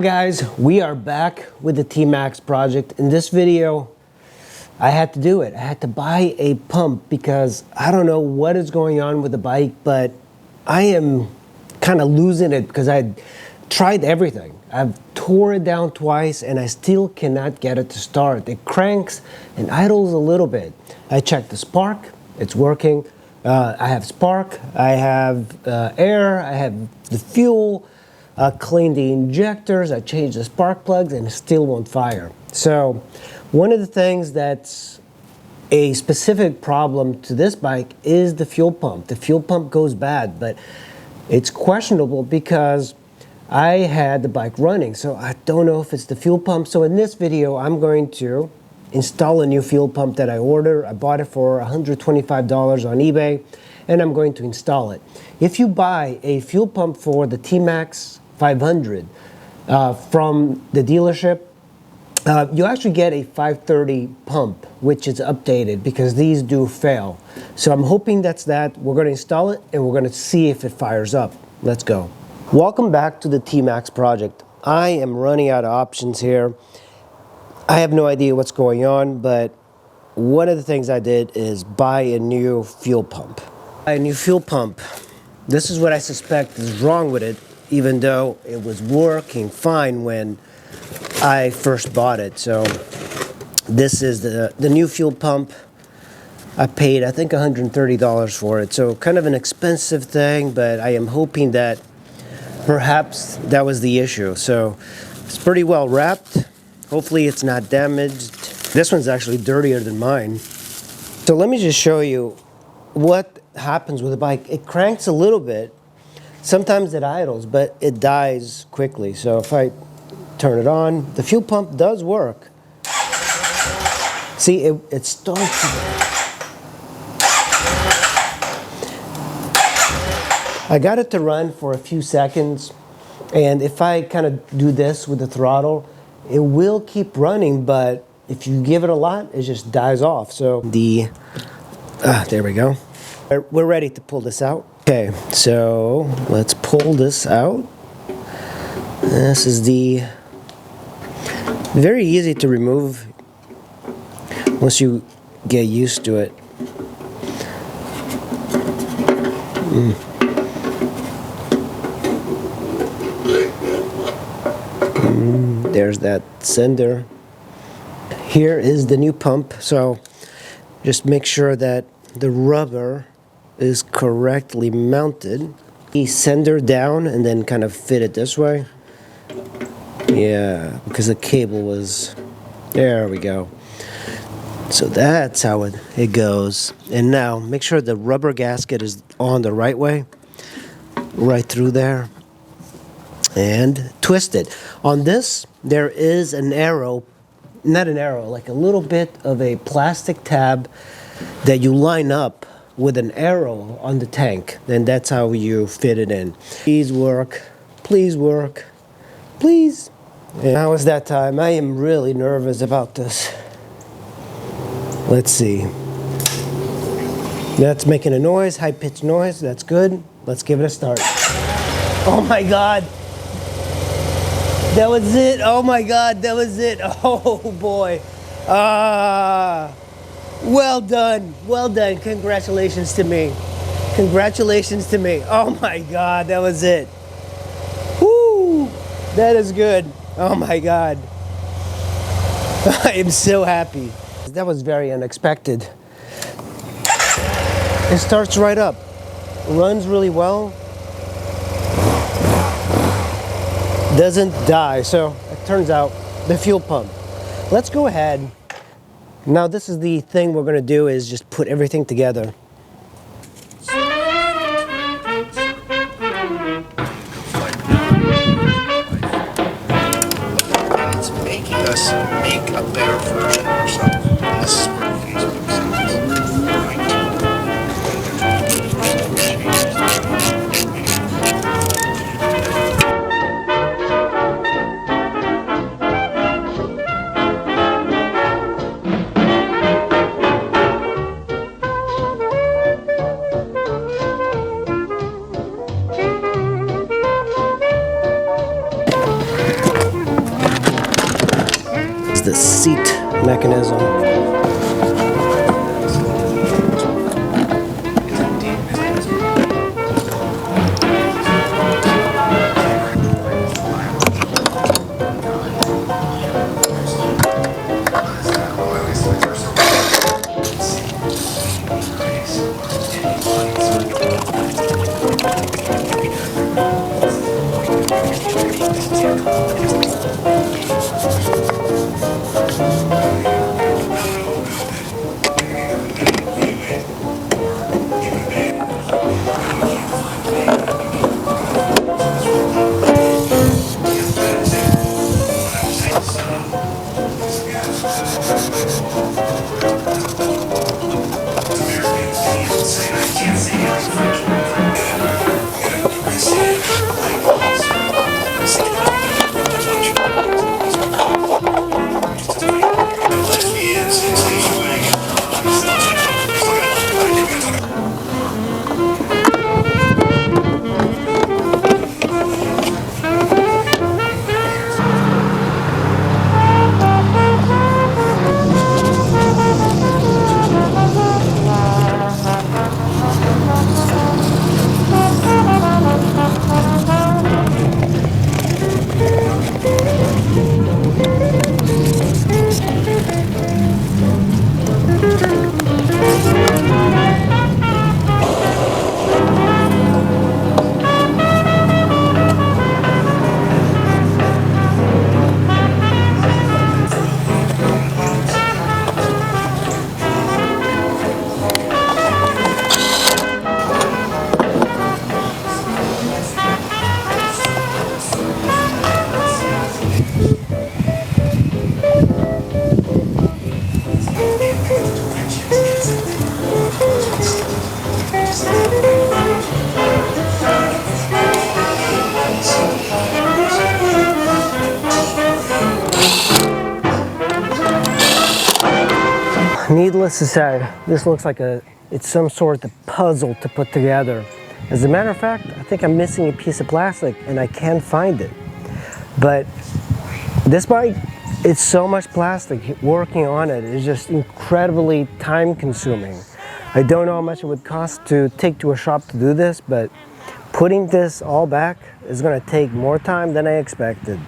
Guys, we are back with the T-Max project. In this video, I had to do it. I had to buy a pump because I don't know what is going on with the bike, but I am kind of losing it because I tried everything. I've tore it down twice and I still cannot get it to start. It cranks and idles a little bit. I checked the spark, it's working. I have spark, I have air, I have the fuel. Cleaned the injectors, I changed the spark plugs, and it still won't fire. So one of the things that's a specific problem to this bike is the fuel pump. The fuel pump goes bad, but it's questionable because I had the bike running, so I don't know if it's the fuel pump. So in this video, I'm going to install a new fuel pump that I ordered. I bought it for $125 on eBay, and I'm going to install it. If you buy a fuel pump for the Tmax 500 from the dealership, you actually get a 530 pump, which is updated because these do fail. So I'm hoping that's that. We're going to install it and we're going to see if it fires up. Let's go. Welcome back to the T-Max project. I am running out of options here. I have no idea what's going on, but one of the things I did is buy a new fuel pump. A new fuel pump. This is what I suspect is wrong with it, even though it was working fine when I first bought it. So this is the new fuel pump. I paid, I think, $130 for it. So kind of an expensive thing, but I am hoping that perhaps that was the issue. So it's pretty well wrapped. Hopefully it's not damaged. This one's actually dirtier than mine. So let me just show you what happens with the bike. It cranks a little bit. Sometimes it idles, but it dies quickly. So if I turn it on, the fuel pump does work. See, it starts. I got it to run for a few seconds, and if I kind of do this with the throttle, it will keep running, but if you give it a lot, it just dies off. So there we go. We're ready to pull this out. Okay, so let's pull this out. This is very easy to remove once you get used to it. There's that sender. Here is the new pump, so just make sure that the rubber is correctly mounted. The sender down and then kind of fit it this way. Yeah, because the cable was, there we go. So that's how it goes. And now make sure the rubber gasket is on the right way, right through there, and twist it. On this, there is an arrow, not an arrow, like a little bit of a plastic tab that you line up with an arrow on the tank, and that's how you fit it in. Please work, please work, please. And now is that time. I am really nervous about this. Let's see. That's making a noise, high-pitched noise. That's good. Let's give it a start. Oh my God. That was it. Oh my God, that was it. Oh boy. Well done. Well done. Congratulations to me. Congratulations to me. Oh my God, that was it. Woo! That is good. Oh my God. I am so happy. That was very unexpected. It starts right up. Runs really well. Doesn't die. So it turns out the fuel pump. Let's go ahead. Now this is the thing we're going to do, is just put everything together. It's making us make a better version of ourselves. This is where Facebook is the seat mechanism. Needless to say, this looks like it's some sort of puzzle to put together. As a matter of fact, I think I'm missing a piece of plastic and I can't find it. But this bike, it's so much plastic. Working on it is just incredibly time consuming. I don't know how much it would cost to take to a shop to do this, but putting this all back is going to take more time than I expected.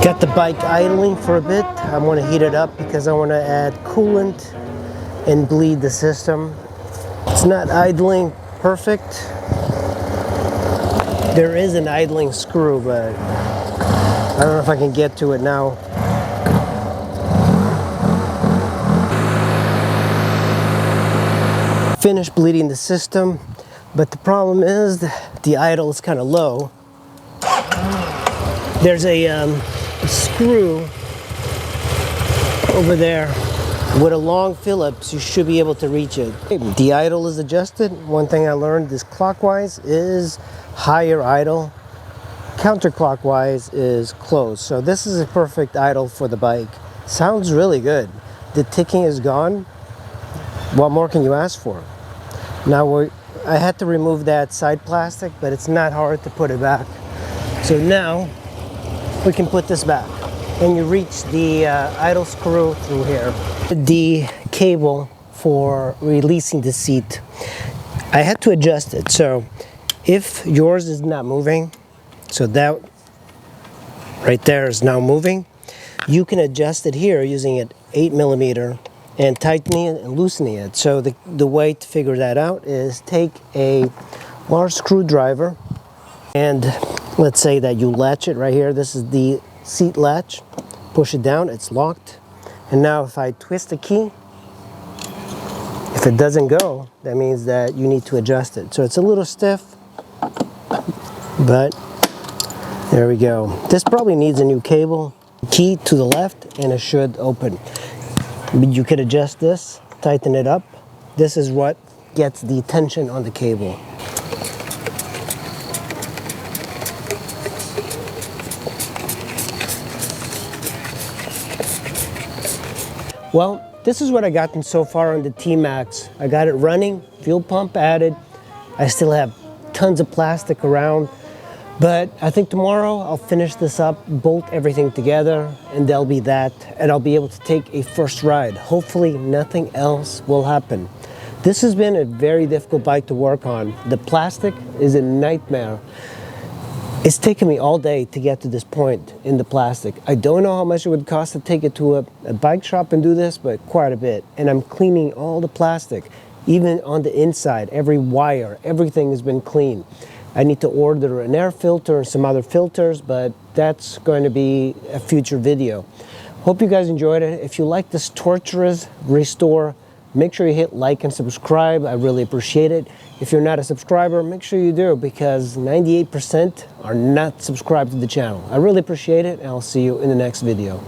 Got the bike idling for a bit. I want to heat it up because I want to add coolant and bleed the system. It's not idling perfect. There is an idling screw, but I don't know if I can get to it now. Finished bleeding the system, but the problem is the idle is kind of low. There's a screw over there with a long Phillips. You should be able to reach it. The idle is adjusted. One thing I learned is clockwise is higher idle, counterclockwise is closed. So this is a perfect idle for the bike. Sounds really good. The ticking is gone. What more can you ask for? Now I had to remove that side plastic, but it's not hard to put it back. So now we can put this back, and you reach the idle screw through here. The cable for releasing the seat, I had to adjust it. So if yours is not moving, so that right there is now moving, you can adjust it here using an 8mm and tightening it and loosening it. So the way to figure that out is take a large screwdriver, and let's say that you latch it right here. This is the seat latch. Push it down, it's locked. And now if I twist the key, if it doesn't go, that means that you need to adjust it. So it's a little stiff, but there we go. This probably needs a new cable. Key to the left and it should open. You could adjust this, tighten it up. This is what gets the tension on the cable. Well, this is what I gotten so far on the T-Max. I got it running, fuel pump added. I still have tons of plastic around, but I think tomorrow I'll finish this up, bolt everything together, and that'll be that, and I'll be able to take a first ride. Hopefully nothing else will happen. This has been a very difficult bike to work on. The plastic is a nightmare. It's taken me all day to get to this point in the plastic. I don't know how much it would cost to take it to a bike shop and do this, but quite a bit. And I'm cleaning all the plastic, even on the inside, every wire, everything has been cleaned. I need to order an air filter and some other filters, but that's going to be a future video. Hope you guys enjoyed it. If you like this torturous restore, make sure you hit like and subscribe. I really appreciate it. If you're not a subscriber, make sure you do, because 98% are not subscribed to the channel. I really appreciate it, and I'll see you in the next video.